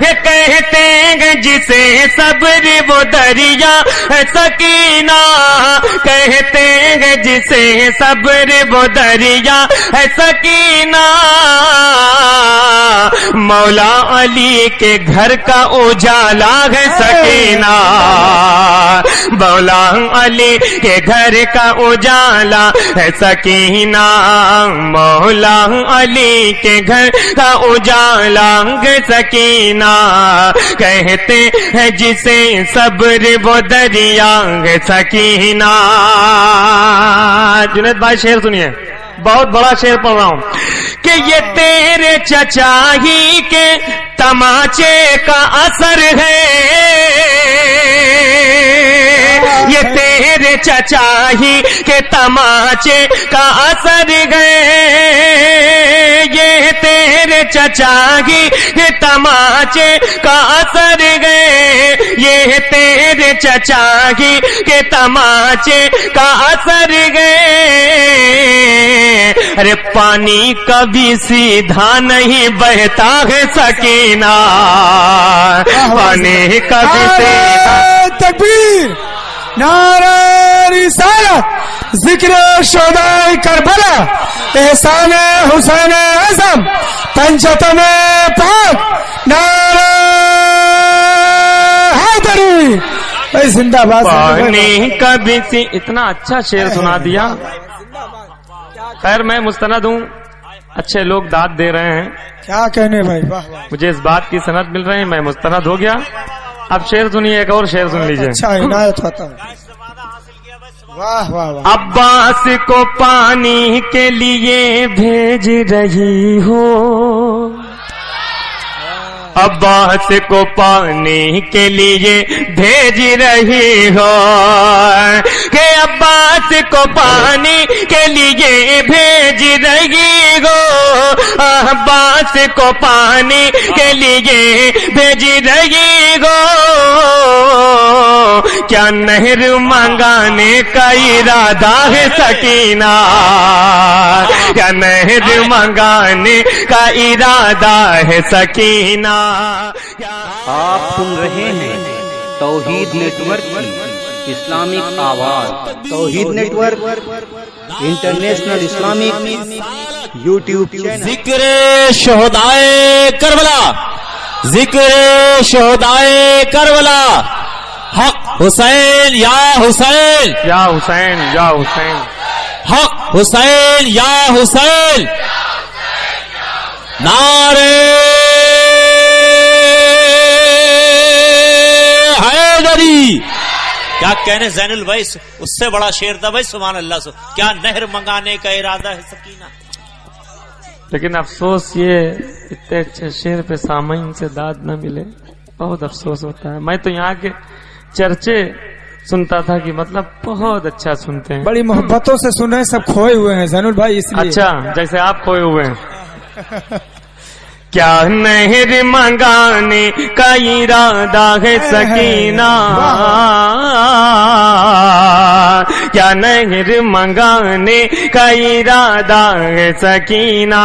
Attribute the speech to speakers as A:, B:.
A: یہ کہتے ہیں جسے صبر وہ دریا ہے سکینہ، کہتے ہیں جسے صبر وہ دریا ہے سکینہ، مولا علی کے گھر کا اجالا ہے سکینہ، مولا علی کے گھر کا اجالا ہے سکینہ، مولا علی کے گھر کا اجالا ہے سکینہ، کہتے ہیں جسے صبر وہ دریا ہے سکینہ۔ جنید بھائی شعر سنیے، بہت بڑا شعر پڑھ رہا ہوں کہ یہ تیرے چچا ہی کے تماچے کا اثر ہے، یہ تیرے چچا ہی کے تماچے کا اثر ہے، یہ تیرے چچا ہی کے تماچے کا اثر ہے، یہ تیرے چچا ہی کے تماچے کا اثر ہے، ارے پانی کبھی سیدھا نہیں بہتا ہے سکینہ، پانی کبھی سیدھا۔
B: تکبیر، نعرہ رسالت، ذکر شہدائے کربلا، احسان حسین اعظم، پنجتن پاک، نعرہ حیدری، اے زندہ باد۔
A: پانی کبھی سی، اتنا اچھا شعر سنا دیا۔ خیر میں مستند ہوں، اچھے لوگ داد دے رہے ہیں،
B: کیا کہنے بھائی، واہ واہ،
A: مجھے اس بات کی سند مل رہی ہے، میں مستند ہو گیا۔ اب شعر سنیے، ایک اور شعر سن لیجئے۔
B: اچھا عنایت ہوتا ہے، واہ واہ واہ۔
A: عباس کو پانی کے لیے بھیج رہی ہو، عباس کو پانی کے لیے بھیج رہی ہو، کہ عباس کو پانی کے لیے بھیج رہی ہو، عباس کو پانی کے لیے بھیج رہی ہو، کیا نہر منگانے کا ارادہ ہے سکینہ، کیا نہر منگانے کا ارادہ ہے سکینہ۔
C: آپ سن رہے ہیں توحید نیٹ ورک کی اسلامک آواز، توحید network international Islamic YouTube channel.
D: ذکر شہدائے کربلا، ذکر شہدائے کربلا، حق حسین یا حسین،
A: یا حسین یا حسین،
D: حق حسین یا حسین، نعرے حیدری۔ کیا کہنے زین البھائی، اس سے بڑا شعر تھا بھائی، سبحان اللہ سے، کیا نہر منگانے کا ارادہ ہے سکینہ۔
A: لیکن افسوس یہ اتنے اچھے شعر پہ سامعین سے داد نہ ملے، بہت افسوس ہوتا ہے۔ میں تو یہاں کے چرچے سنتا تھا کہ مطلب بہت اچھا سنتے ہیں،
B: بڑی محبتوں سے سن رہے ہیں، سب کھوئے ہوئے ہیں زین البھائی، اس لیے۔
A: اچھا جیسے آپ کھوئے ہوئے ہیں۔ کیا نہر منگانے کا ارادہ ہے سکینہ، کیا نہر منگانے کا ارادہ ہے سکینہ۔